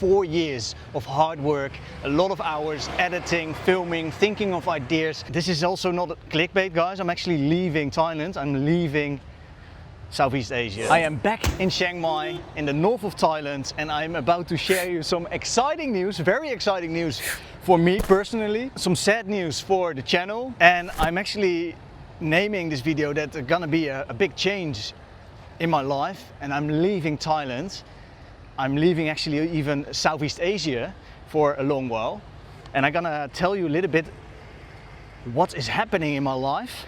4 years of hard work, a lot of hours editing, filming, thinking of ideas. This is also not clickbait, guys. I'm actually leaving Thailand. I'm leaving Southeast Asia. I am back in Chiang Mai in the north of Thailand, and I'm about to share you some exciting news, very exciting news for me personally, some sad news for the channel, and I'm actually naming this video that there's gonna be a big change in my life, and I'm leaving Thailand. I'm leaving actually even Southeast Asia for a long while, and I'm gonna tell you a little bit what is happening in my life.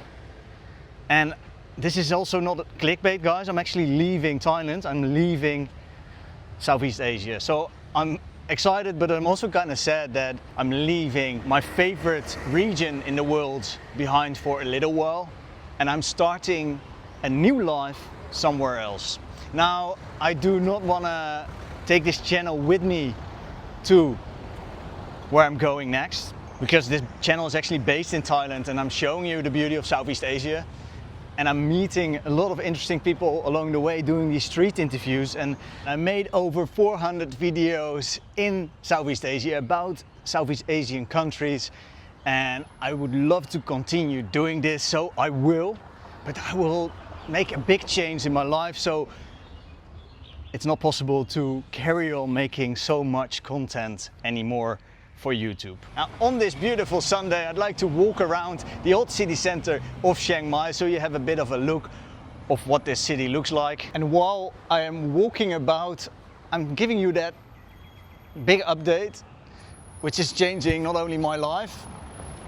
And this is also not clickbait, guys. I'm actually leaving Thailand. I'm leaving Southeast Asia. So I'm excited, but I'm also kind of sad that I'm leaving my favorite region in the world behind for a little while, and I'm starting a new life somewhere else. Now, I do not want to take this channel with me to where I'm going next, because this channel is actually based in Thailand, and I'm showing you the beauty of Southeast Asia. And I'm meeting a lot of interesting people along the way doing these street interviews, and I made over 400 videos in Southeast Asia about Southeast Asian countries, and I would love to continue doing this, so I will, but I will make a big change in my life, so it's not possible to carry on making so much content anymore for YouTube. Now, on this beautiful Sunday, I'd like to walk around the old city center of Chiang Mai, so you have a bit of a look of what this city looks like. And while I am walking about, I'm giving you that big update, which is changing not only my life,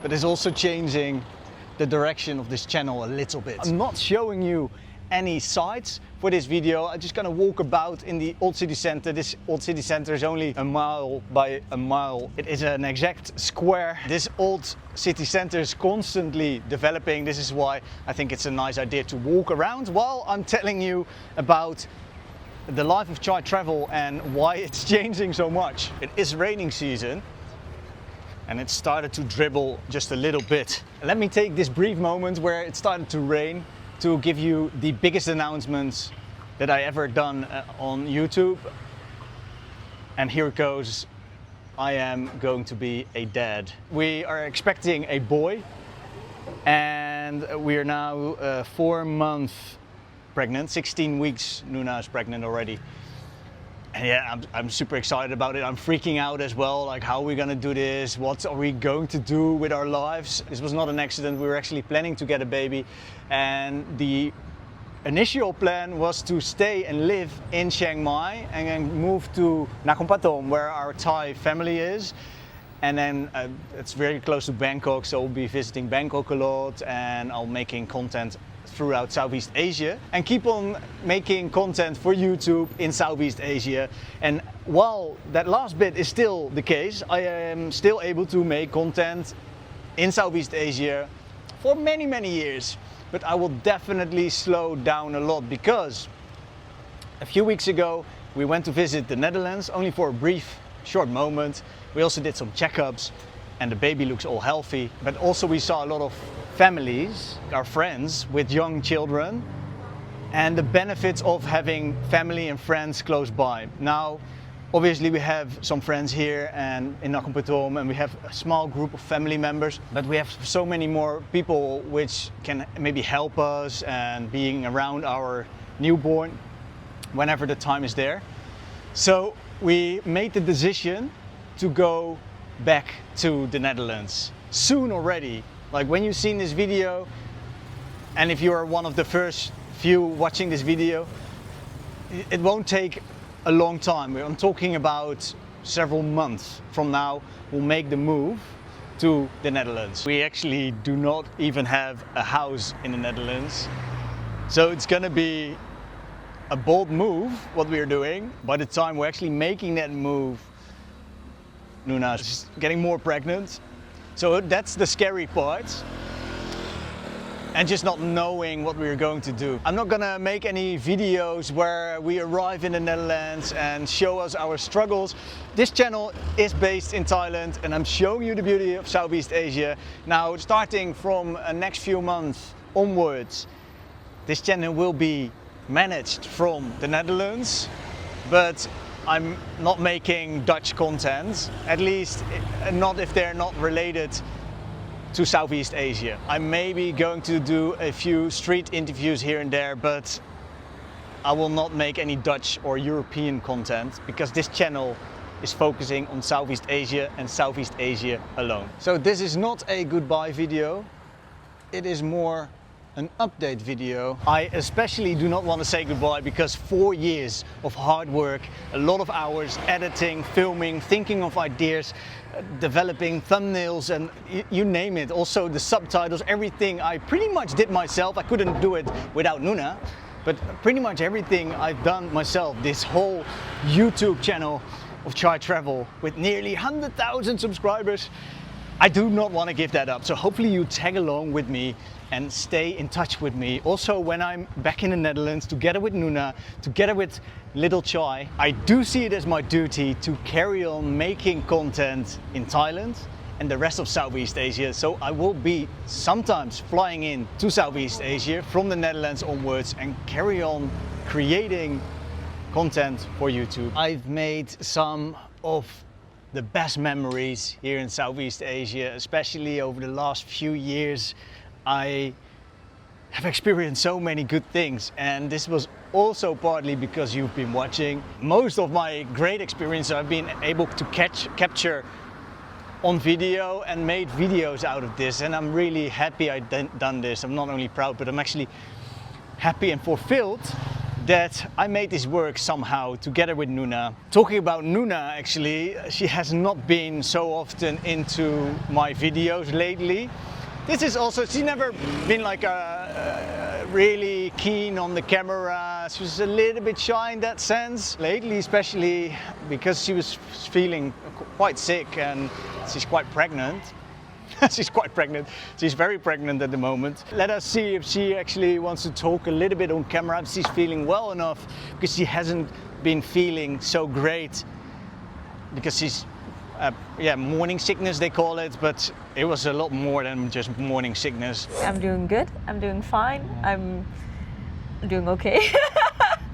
but is also changing the direction of this channel a little bit. I'm not showing you any sites for this video. I'm just gonna walk about in the old city center. This old city center is only a mile by a mile. It is an exact square. This old city center is constantly developing. This is why I think it's a nice idea to walk around while I'm telling you about the life of Chai travel and why it's changing so much. It is raining season, and it started to dribble just a little bit. Let me take this brief moment where it started to rain to give you the biggest announcements that I ever done on YouTube. And here it goes. I am going to be a dad. We are expecting a boy, and we are now 4 months pregnant, 16 weeks Nuna is pregnant already. And yeah, I'm super excited about it. I'm freaking out as well, like how are we gonna do this? What are we going to do with our lives? This was not an accident. We were actually planning to get a baby, and the initial plan was to stay and live in Chiang Mai and then move to Nakhon Pathom, where our Thai family is. And then it's very close to Bangkok, so we'll be visiting Bangkok a lot, and I'll making content throughout Southeast Asia and keep on making content for YouTube in Southeast Asia. And while that last bit is still the case, I am still able to make content in Southeast Asia for many years. But I will definitely slow down a lot, because a few weeks ago we went to visit the Netherlands only for a brief short moment. We also did some checkups, and the baby looks all healthy, but also we saw a lot of families, our friends with young children, and the benefits of having family and friends close by. Now, obviously we have some friends here and in Nakhon Pathom, and we have a small group of family members, but we have so many more people which can maybe help us and being around our newborn whenever the time is there. So we made the decision to go back to the Netherlands soon already. Like when you've seen this video, and if you are one of the first few watching this video, it won't take a long time. I'm talking about several months from now, we'll make the move to the Netherlands. We actually do not even have a house in the Netherlands, so it's gonna be a bold move what we're doing. By the time we're actually making that move, Nuna is getting more pregnant. So that's the scary part. And just not knowing what we're going to do. I'm not gonna make any videos where we arrive in the Netherlands and show us our struggles. This channel is based in Thailand, and I'm showing you the beauty of Southeast Asia. Now, starting from next few months onwards, this channel will be managed from the Netherlands, but I'm not making Dutch content, at least not if they're not related to Southeast Asia. I'm maybe going to do a few street interviews here and there, but I will not make any Dutch or European content because this channel is focusing on Southeast Asia and Southeast Asia alone. So this is not a goodbye video, it is more an update video. I especially do not want to say goodbye because 4 years of hard work, a lot of hours editing, filming, thinking of ideas, developing thumbnails and you name it, also the subtitles, everything I pretty much did myself. I couldn't do it without Nuna, but pretty much everything I've done myself. This whole YouTube channel of Chai Travel with nearly 100,000 subscribers, I do not want to give that up. So hopefully you tag along with me and stay in touch with me. Also when I'm back in the Netherlands together with Nuna, together with little Chai, I do see it as my duty to carry on making content in Thailand and the rest of Southeast Asia. So I will be sometimes flying in to Southeast Asia from the Netherlands onwards and carry on creating content for YouTube. I've made some of the best memories here in Southeast Asia, especially over the last few years. I have experienced so many good things, and this was also partly because you've been watching. Most of my great experiences I've been able to capture on video and made videos out of this, and I'm really happy I've done this. I'm not only proud, but I'm actually happy and fulfilled that I made this work somehow together with Nuna. Talking about Nuna, actually, she has not been so often into my videos lately. This is also, she's never been like really keen on the camera. She was a little bit shy in that sense. Lately, especially because she was feeling quite sick and she's quite pregnant. She's quite pregnant. She's very pregnant at the moment. Let us see if she actually wants to talk a little bit on camera, if she's feeling well enough, because she hasn't been feeling so great, because she's morning sickness they call it, but it was a lot more than just morning sickness. I'm doing good. I'm doing fine. I'm doing okay.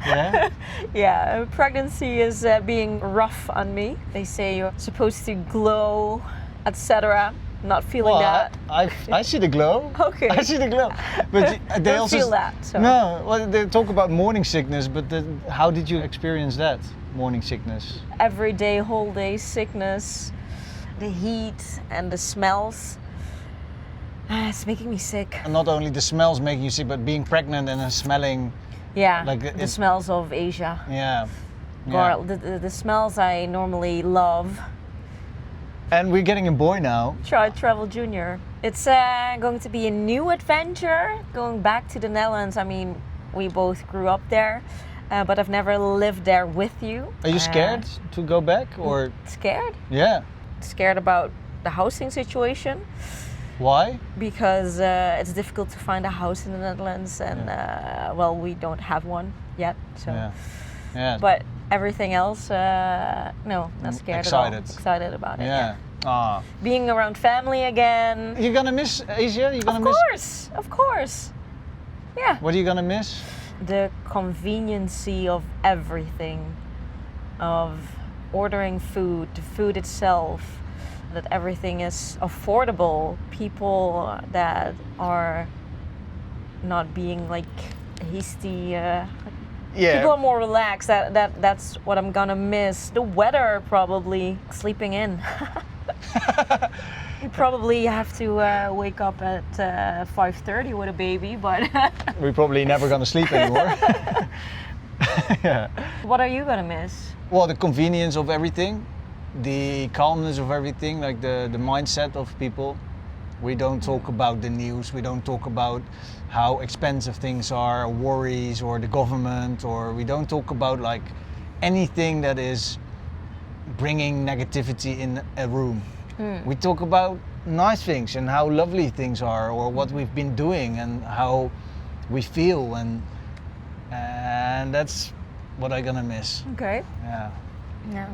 Yeah? Yeah, pregnancy is being rough on me. They say you're supposed to glow, etc. Not feeling that. I see the glow. Okay. I see the glow. But they don't also feel that. So. No, well, they talk about morning sickness, but how did you experience that morning sickness? Every day, whole day sickness, the heat and the smells. It's making me sick. And not only the smells making you sick, but being pregnant and then smelling. Yeah, like the smells of Asia. Yeah. Or the smells I normally love. And we're getting a boy now. Chai Travel Junior. It's going to be a new adventure, going back to the Netherlands. I mean, we both grew up there, but I've never lived there with you. Are you scared to go back, or? Scared? Yeah. Scared about the housing situation. Why? Because it's difficult to find a house in the Netherlands, and well, we don't have one yet. So. Yeah. Yeah. But everything else, no, not scared at all. Excited about it. Yeah. Ah. Being around family again. You're gonna miss Asia? You're gonna miss? Of course. Yeah. What are you gonna miss? The conveniency of everything, of ordering food, the food itself, that everything is affordable. People that are not being like hasty. Yeah. People are more relaxed. That's what I'm gonna miss. The weather, probably sleeping in. You probably have to wake up at 5:30 with a baby, but we're probably never gonna sleep anymore. Yeah. What are you gonna miss? Well, the convenience of everything, the calmness of everything, like the mindset of people. We don't talk about the news. We don't talk about how expensive things are, or worries, or the government, or we don't talk about like anything that is bringing negativity in a room. We talk about nice things and how lovely things are, or what we've been doing and how we feel, and that's what I'm gonna miss. Okay. Yeah. Yeah.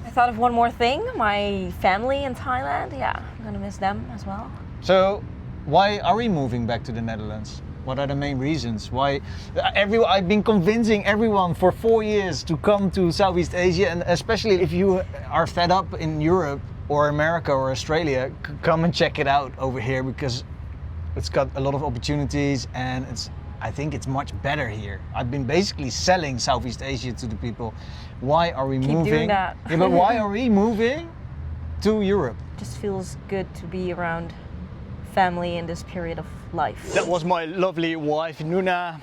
I thought of one more thing. My family in Thailand. Yeah, I'm gonna miss them as well. So, why are we moving back to the Netherlands? What are the main reasons why I've been convincing everyone for 4 years to come to Southeast Asia, and especially if you are fed up in Europe or America or Australia, come and check it out over here, because it's got a lot of opportunities and I think it's much better here. I've been basically selling Southeast Asia to the people. Why are we moving? Keep doing that. Yeah, but why are we moving to Europe? Just feels good to be around family in this period of life. That was my lovely wife, Nuna.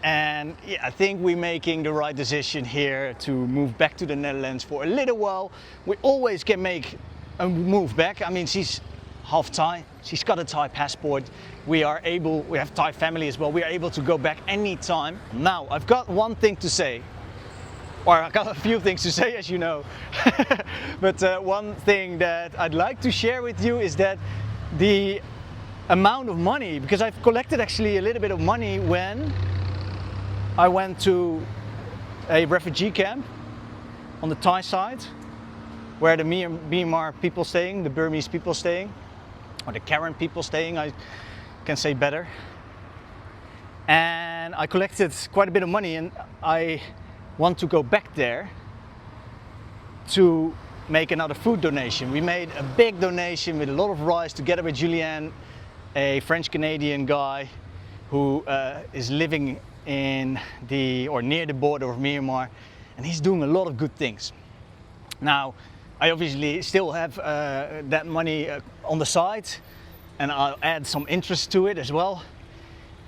And yeah, I think we're making the right decision here to move back to the Netherlands for a little while. We always can make a move back. I mean, she's half Thai. She's got a Thai passport. We have Thai family as well. We are able to go back anytime. Now, I've got one thing to say. Or I got a few things to say, as you know. But one thing that I'd like to share with you is that the amount of money, because I've collected actually a little bit of money when I went to a refugee camp on the Thai side, where the Myanmar people staying, the Burmese people staying, or the Karen people staying, I can say better. And I collected quite a bit of money, and I want to go back there to make another food donation. We made a big donation with a lot of rice together with Julien, a French-Canadian guy who is living in near the border of Myanmar, and he's doing a lot of good things. Now, I obviously still have that money on the side, and I'll add some interest to it as well.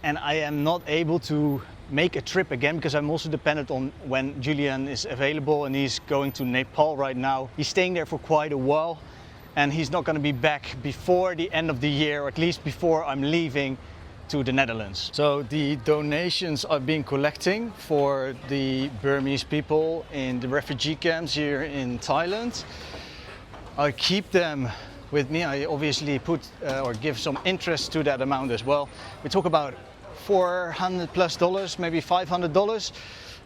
And I am not able to make a trip again because I'm also dependent on when Julien is available, and he's going to Nepal right now. He's staying there for quite a while, and he's not going to be back before the end of the year, or at least before I'm leaving to the Netherlands. So the donations I've been collecting for the Burmese people in the refugee camps here in Thailand, I keep them with me. I obviously put or give some interest to that amount as well. We talk about $400+, maybe $500.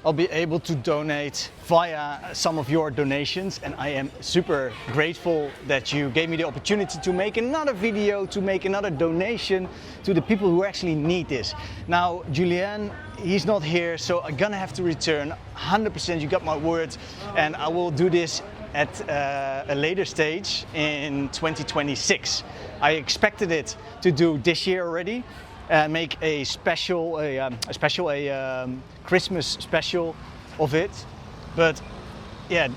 I'll be able to donate via some of your donations, and I am super grateful that you gave me the opportunity to make another video, to make another donation to the people who actually need this. Now, Julien, he's not here, so I'm gonna have to return 100%, you got my word, and I will do this at a later stage in 2026. I expected it to do this year already, make a Christmas special of it, but yeah,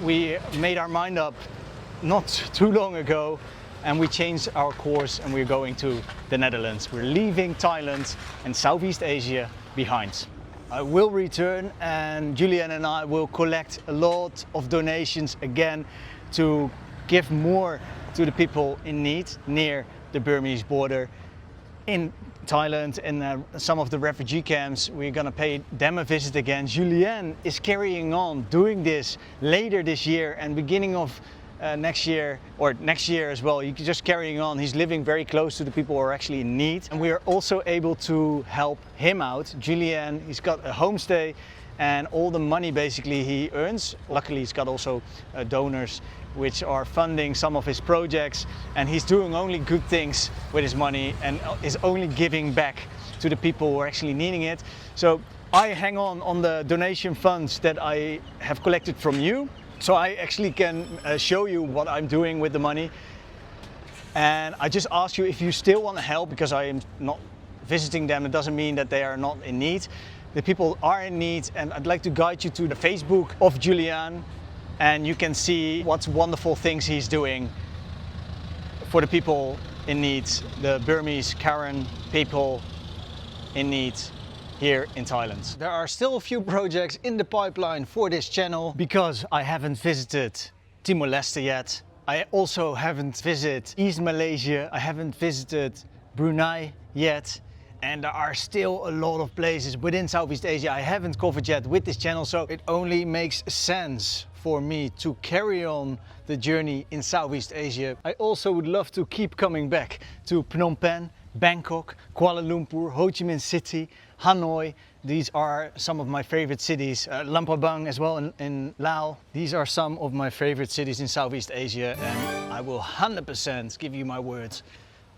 we made our mind up not too long ago, and we changed our course, and we're going to the Netherlands. We're leaving Thailand and Southeast Asia behind. I will return, and Julien and I will collect a lot of donations again to give more to the people in need near the Burmese border in Thailand, and some of the refugee camps. We're gonna pay them a visit again. Julien is carrying on doing this later this year and beginning of next year, or next year as well. He's just carrying on. He's living very close to the people who are actually in need, and we are also able to help him out. Julien, he's got a homestay, and all the money basically he earns, luckily he's got also donors which are funding some of his projects, and he's doing only good things with his money and is only giving back to the people who are actually needing it. So I hang on the donation funds that I have collected from you, so I actually can show you what I'm doing with the money. And I just ask you if you still want to help, because I am not visiting them. It doesn't mean that they are not in need. The people are in need, and I'd like to guide you to the Facebook of Julien, and you can see what wonderful things he's doing for the people in need, the Burmese Karen people in need here in Thailand. There are still a few projects in the pipeline for this channel, because I haven't visited Timor-Leste yet. I also haven't visited East Malaysia. I haven't visited Brunei yet. And there are still a lot of places within Southeast Asia I haven't covered yet with this channel, so it only makes sense for me to carry on the journey in Southeast Asia. I also would love to keep coming back to Phnom Penh, Bangkok, Kuala Lumpur, Ho Chi Minh City, Hanoi. These are some of my favorite cities. Luang Prabang as well in Laos. These are some of my favorite cities in Southeast Asia, and I will 100% give you my words.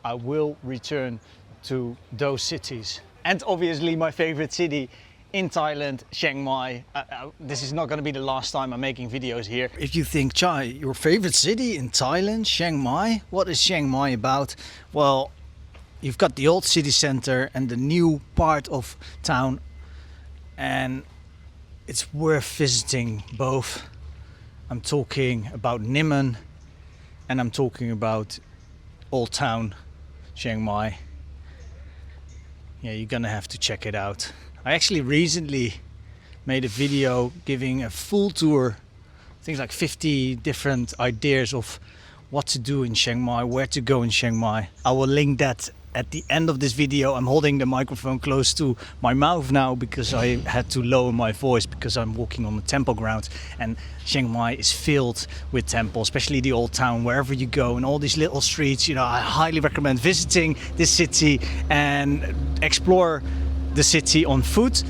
I will return to those cities. And obviously my favorite city in Thailand, Chiang Mai. This is not going to be the last time I'm making videos here. If you think, Chai, your favorite city in Thailand, Chiang Mai? What is Chiang Mai about? Well, you've got the old city center and the new part of town, and it's worth visiting both. I'm talking about Nimen and I'm talking about Old Town Chiang Mai. Yeah, you're gonna have to check it out. I actually recently made a video giving a full tour, things like 50 different ideas of what to do in Chiang Mai, where to go in Chiang Mai. I will link that at the end of this video. I'm holding the microphone close to my mouth now because I had to lower my voice because I'm walking on the temple grounds, and Chiang Mai is filled with temples, especially the old town. Wherever you go and all these little streets, you know, I highly recommend visiting this city and explore the city on foot.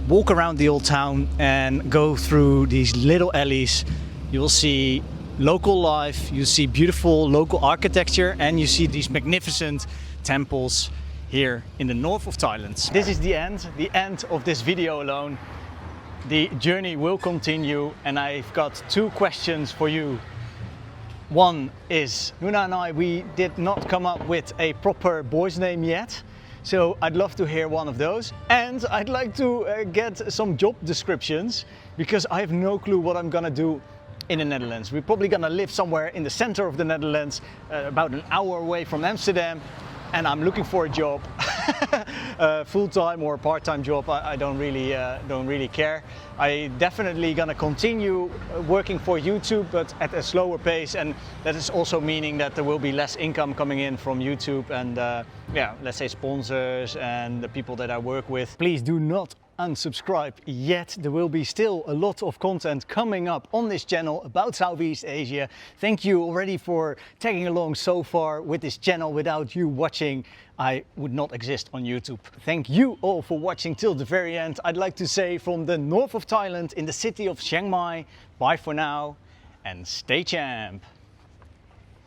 Walk around the old town and go through these little alleys. You'll see local life, you see beautiful local architecture, and you see these magnificent temples here in the north of Thailand. This is the end of this video alone. The journey will continue, and I've got two questions for you. One is, Nuna and I, we did not come up with a proper boy's name yet, so I'd love to hear one of those. And I'd like to get some job descriptions, because I have no clue what I'm gonna do in the Netherlands. We're probably gonna live somewhere in the center of the Netherlands, about an hour away from Amsterdam, and I'm looking for a job, full-time or part-time job. I don't really care. I definitely gonna continue working for YouTube, but at a slower pace, and that is also meaning that there will be less income coming in from YouTube and yeah, let's say sponsors and the people that I work with. Please do not unsubscribe yet. There will be still a lot of content coming up on this channel about Southeast Asia. Thank you already for tagging along so far with this channel. Without you watching, I would not exist on YouTube. Thank you all for watching till the very end. I'd like to say from the north of Thailand in the city of Chiang Mai, bye for now and stay champ.